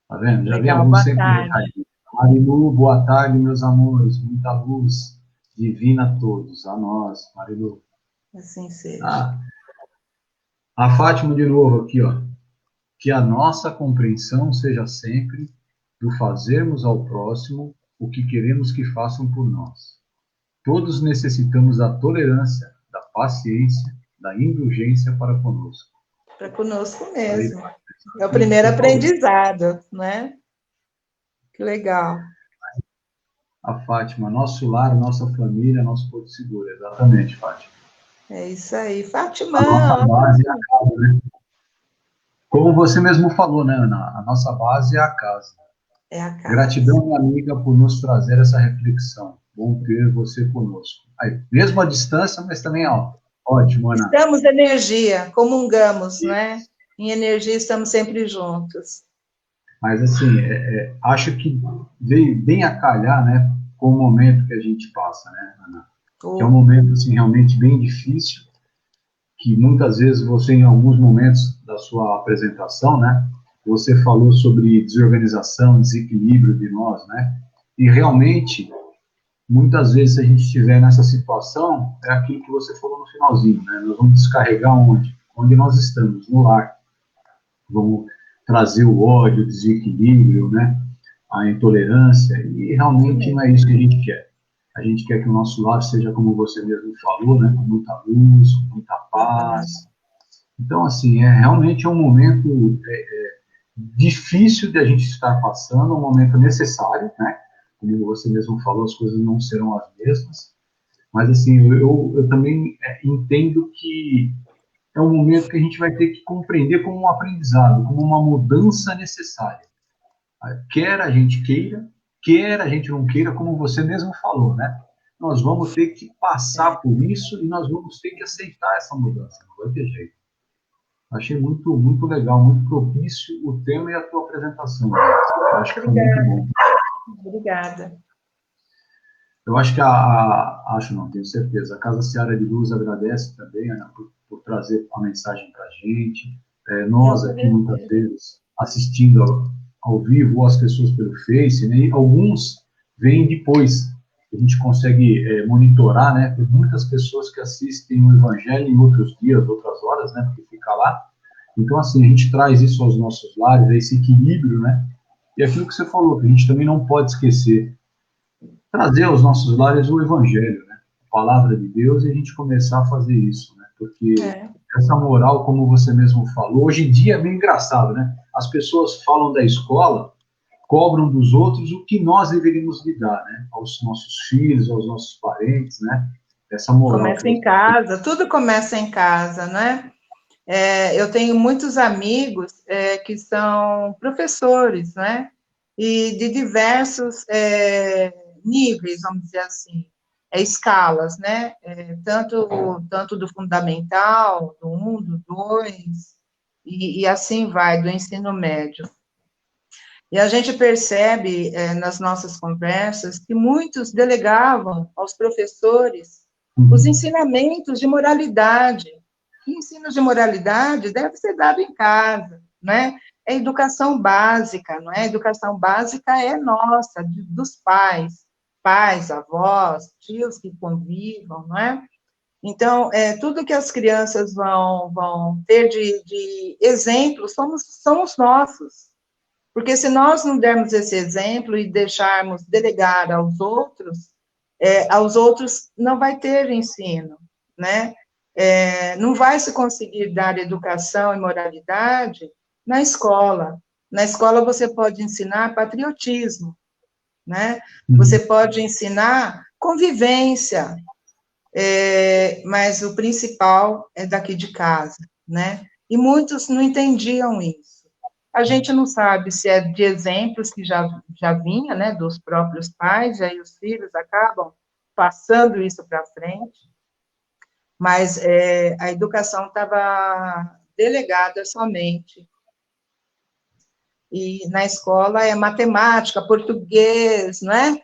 Tá vendo? Já vem alguns sempre recadinho. Marilu, boa tarde, meus amores, muita luz divina a todos, a nós, Marilu. Assim seja. A Fátima de novo aqui, ó. Que a nossa compreensão seja sempre do fazermos ao próximo o que queremos que façam por nós. Todos necessitamos da tolerância, da paciência, da indulgência para conosco. Para conosco mesmo. É o primeiro aprendizado, né? Que legal. A Fátima, nosso lar, nossa família, nosso porto seguro. Exatamente, Fátima. É isso aí. Fátima. A nossa base é a casa, né? Como você mesmo falou, né, Ana? A nossa base é a casa. É a casa. Gratidão, minha amiga, por nos trazer essa reflexão. Bom ter você conosco. Aí, mesmo à distância, mas também, ó, ótimo, Ana. Estamos energia, comungamos, né? Em energia estamos sempre juntos. Mas, assim, acho que veio bem a calhar, né, com o momento que a gente passa, né, Ana? Que é um momento, assim, realmente bem difícil, que muitas vezes você, em alguns momentos da sua apresentação, né, você falou sobre desorganização, desequilíbrio de nós, né, e realmente, muitas vezes, se a gente estiver nessa situação, é aquilo que você falou no finalzinho, né, nós vamos descarregar onde? Onde nós estamos, no lar. Vamos trazer o ódio, o desequilíbrio, né, a intolerância, e realmente não é isso que a gente quer. A gente quer que o nosso lar seja, como você mesmo falou, né, com muita luz, com muita paz. Então, assim, realmente é um momento difícil de a gente estar passando, um momento necessário, né? Como você mesmo falou, as coisas não serão as mesmas. Mas, assim, eu também entendo que é um momento que a gente vai ter que compreender como um aprendizado, como uma mudança necessária. Quer a gente queira, quer a gente não queira, como você mesmo falou, né? Nós vamos ter que passar por isso e nós vamos ter que aceitar essa mudança, não vai ter jeito. Achei muito, muito legal, muito propício o tema e a tua apresentação. Eu acho que foi muito bom. Obrigada. Eu acho que acho não, tenho certeza, a Casa Seara de Luz agradece também, Ana, por trazer a mensagem para a gente. Nós aqui, muitas vezes, assistindo ao vivo, ou as pessoas pelo Face, né, e alguns vêm depois. A gente consegue monitorar, né? Tem muitas pessoas que assistem o Evangelho em outros dias, outras horas, né? Porque fica lá. Então, assim, a gente traz isso aos nossos lares, esse equilíbrio, né? E aquilo que você falou, que a gente também não pode esquecer, trazer aos nossos lares o Evangelho, né? A palavra de Deus, e a gente começar a fazer isso, né? Porque essa moral, como você mesmo falou, hoje em dia é bem engraçado, né? As pessoas falam da escola, cobram dos outros o que nós deveríamos lidar, né? Aos nossos filhos, aos nossos parentes, né? Essa moral. Começa em casa, tudo começa em casa, né? Eu tenho muitos amigos que são professores, né? E de diversos níveis, vamos dizer assim, escalas, né? Tanto do fundamental, do 1, do 2, e assim vai, do ensino médio. E a gente percebe nas nossas conversas que muitos delegavam aos professores os ensinamentos de moralidade. Que ensino de moralidade deve ser dado em casa, né? É educação básica, não é? A educação básica é nossa, dos pais, avós, tios que convivam, não é? Então, tudo que as crianças vão ter de exemplo são os nossos. Porque se nós não dermos esse exemplo e deixarmos delegar aos outros não vai ter ensino, né? Não vai se conseguir dar educação e moralidade na escola. Na escola você pode ensinar patriotismo, né? Você pode ensinar convivência, mas o principal é daqui de casa, né? E muitos não entendiam isso. A gente não sabe se é de exemplos que já vinha, né, dos próprios pais, e aí os filhos acabam passando isso para frente, mas a educação estava delegada somente. E na escola é matemática, português, né?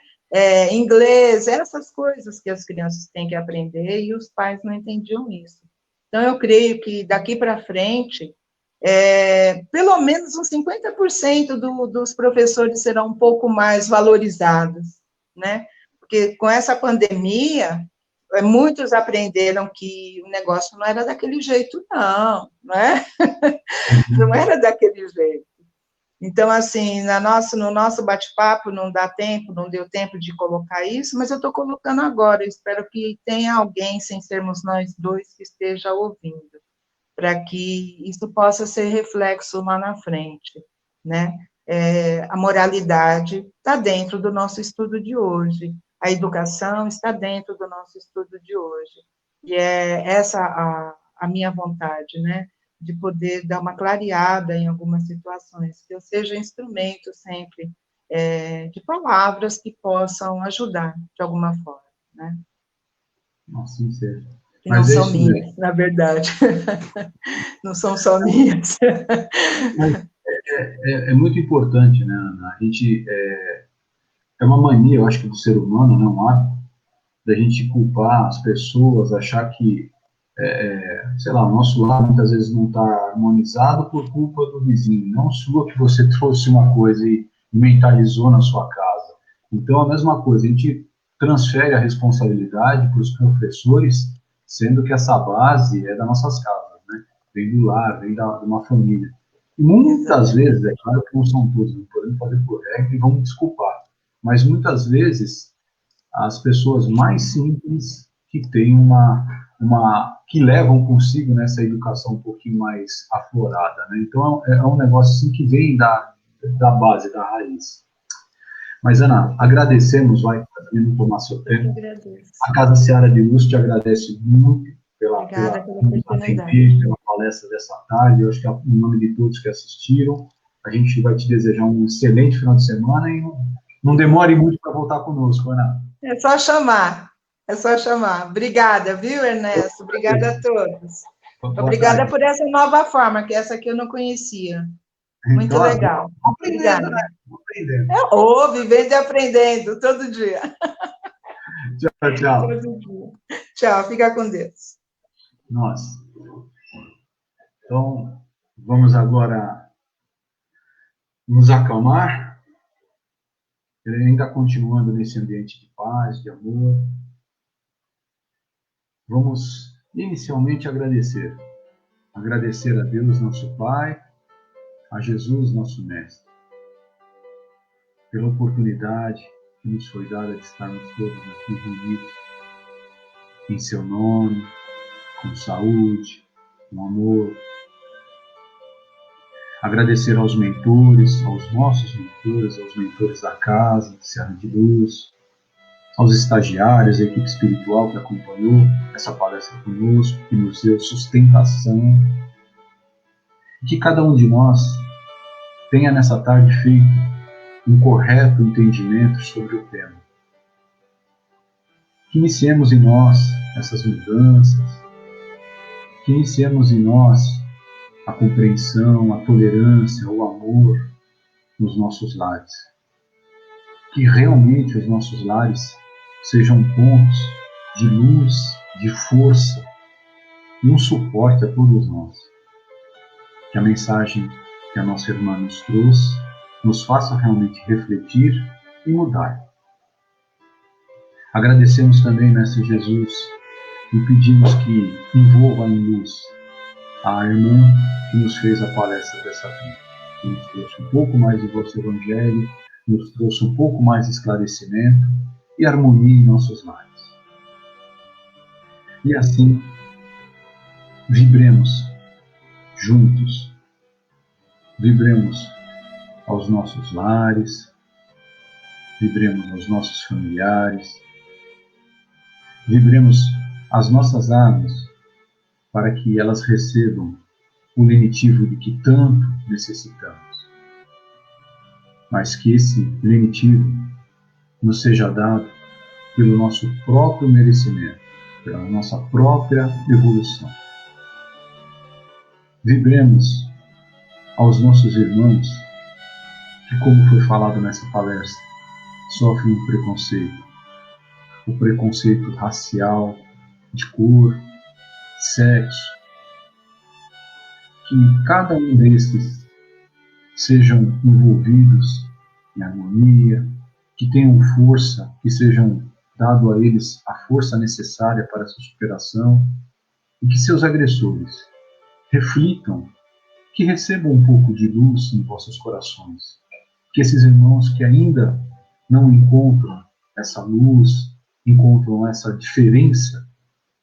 Inglês, essas coisas que as crianças têm que aprender, e os pais não entendiam isso. Então, eu creio que daqui para frente, pelo menos uns 50% dos professores serão um pouco mais valorizados, né? Porque com essa pandemia, muitos aprenderam que o negócio não era daquele jeito, não, né? Não era daquele jeito. Então, assim, no nosso bate-papo não dá tempo, não deu tempo de colocar isso, mas eu estou colocando agora. Eu espero que tenha alguém, sem sermos nós dois, que esteja ouvindo, para que isso possa ser reflexo lá na frente, né? A moralidade está dentro do nosso estudo de hoje, a educação está dentro do nosso estudo de hoje, e é essa a minha vontade, né? De poder dar uma clareada em algumas situações, que eu seja instrumento sempre de palavras que possam ajudar de alguma forma, né? Assim seja. Que não Mas é são isso mesmo. minhas, na verdade. Não são só minhas. Mas é muito importante, né, Ana? A gente, é uma mania, eu acho que do ser humano, né, um hábito, da gente culpar as pessoas, achar que, sei lá, o nosso lar muitas vezes não está harmonizado por culpa do vizinho, não sua que você trouxe uma coisa e mentalizou na sua casa. Então, a mesma coisa, a gente transfere a responsabilidade para os professores, sendo que essa base é das nossas casas, né? Vem do lar, vem de uma família. E muitas Exatamente. vezes, é claro que não são todos, não podemos fazer por regra e vamos desculpar, mas muitas vezes as pessoas mais simples que têm que levam consigo nessa educação um pouquinho mais aflorada, né? Então é um negócio assim que vem da base, da raiz. Mas Ana, agradecemos, vai, para também não tomar seu Eu que tempo. agradeço. A Casa Seara de Luz te agradece muito Obrigada pela pela atender, oportunidade. pela palestra dessa tarde. Eu acho que em nome de todos que assistiram, a gente vai te desejar um excelente final de semana e não demore muito para voltar conosco, Ana. É só chamar. É só chamar. Obrigada, viu, Ernesto? Obrigada a todos. Boa Obrigada tarde. por essa nova forma, que essa aqui eu não conhecia. Muito Então, legal. aprendendo, né? Obrigada. Aprendendo. Vivendo e aprendendo, todo dia. Tchau, tchau. Todo dia. Tchau, fica com Deus. Nossa. Então, vamos agora nos acalmar, ainda continuando nesse ambiente de paz, de amor. Vamos inicialmente agradecer. Agradecer a Deus, nosso Pai, a Jesus, nosso Mestre, pela oportunidade que nos foi dada de estarmos todos aqui reunidos em seu nome, com saúde, com amor. Agradecer aos mentores, aos nossos mentores, aos mentores da casa, Seara de Luz, aos estagiários, a equipe espiritual que acompanhou essa palestra conosco, que nos deu sustentação. E que cada um de nós tenha nessa tarde feito um correto entendimento sobre o tema. Que iniciemos em nós essas mudanças, que iniciemos em nós a compreensão, a tolerância, o amor nos nossos lares. Que realmente os nossos lares sejam pontos de luz, de força e um suporte a todos nós. Que a mensagem que a nossa irmã nos trouxe nos faça realmente refletir e mudar. Agradecemos também, Mestre Jesus, e pedimos que envolva em luz a irmã que nos fez a palestra dessa tarde, que nos trouxe um pouco mais do vosso Evangelho, nos trouxe um pouco mais de esclarecimento e harmonia em nossos lares. E assim, vibremos juntos, vibremos aos nossos lares, vibremos aos nossos familiares, vibremos as nossas águas para que elas recebam o lenitivo de que tanto necessitamos. Mas que esse lenitivo nos seja dado pelo nosso próprio merecimento, pela nossa própria evolução. Vibremos aos nossos irmãos que, como foi falado nessa palestra, sofrem um preconceito. O preconceito racial, de cor, sexo. Que cada um desses sejam envolvidos em harmonia, que tenham força, que sejam dado a eles a força necessária para essa superação e que seus agressores reflitam que recebam um pouco de luz em vossos corações. Que esses irmãos que ainda não encontram essa luz, encontram essa diferença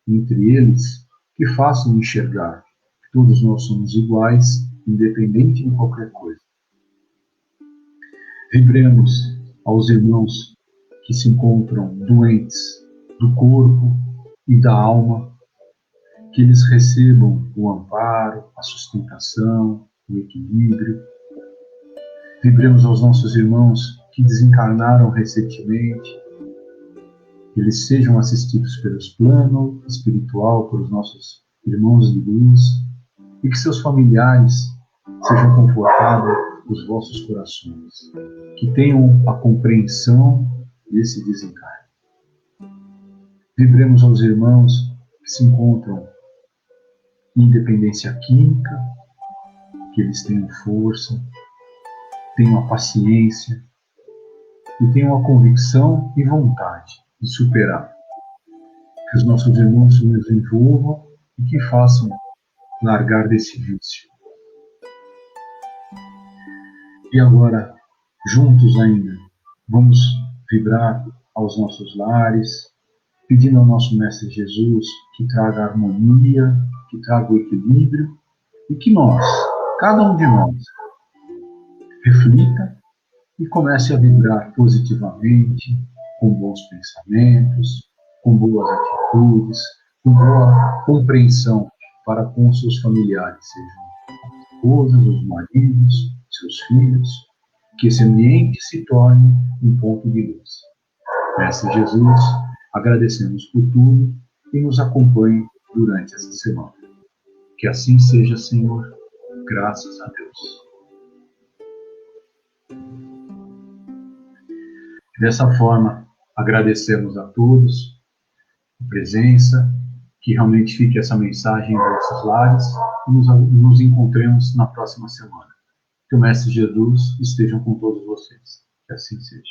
entre eles, que façam enxergar que todos nós somos iguais, independente de qualquer coisa. Vibremos aos irmãos que se encontram doentes do corpo e da alma, que eles recebam o amparo, a sustentação, o equilíbrio. Vibremos aos nossos irmãos que desencarnaram recentemente, que eles sejam assistidos pelos plano espiritual, pelos nossos irmãos de luz, e que seus familiares sejam confortados os vossos corações, que tenham a compreensão desse desencarne. Vibremos aos irmãos que se encontram em independência química, que eles tenham força, tenham a paciência e tenham a convicção e vontade de superar. Que os nossos irmãos se desenvolvam e que façam largar desse vício. E agora, juntos ainda, vamos vibrar aos nossos lares, pedindo ao nosso Mestre Jesus que traga a harmonia, que traga o equilíbrio e que nós, cada um de nós, reflita e comece a vibrar positivamente, com bons pensamentos, com boas atitudes, com boa compreensão para com seus familiares, sejam as esposas, os maridos, seus filhos, que esse ambiente se torne um ponto de luz. Mestre Jesus, agradecemos por tudo e nos acompanhe durante essa semana. Que assim seja, Senhor, graças a Deus. Dessa forma, agradecemos a todos a presença, que realmente fique essa mensagem em vossos lares e nos encontremos na próxima semana. Que o Mestre Jesus esteja com todos vocês. Que assim seja.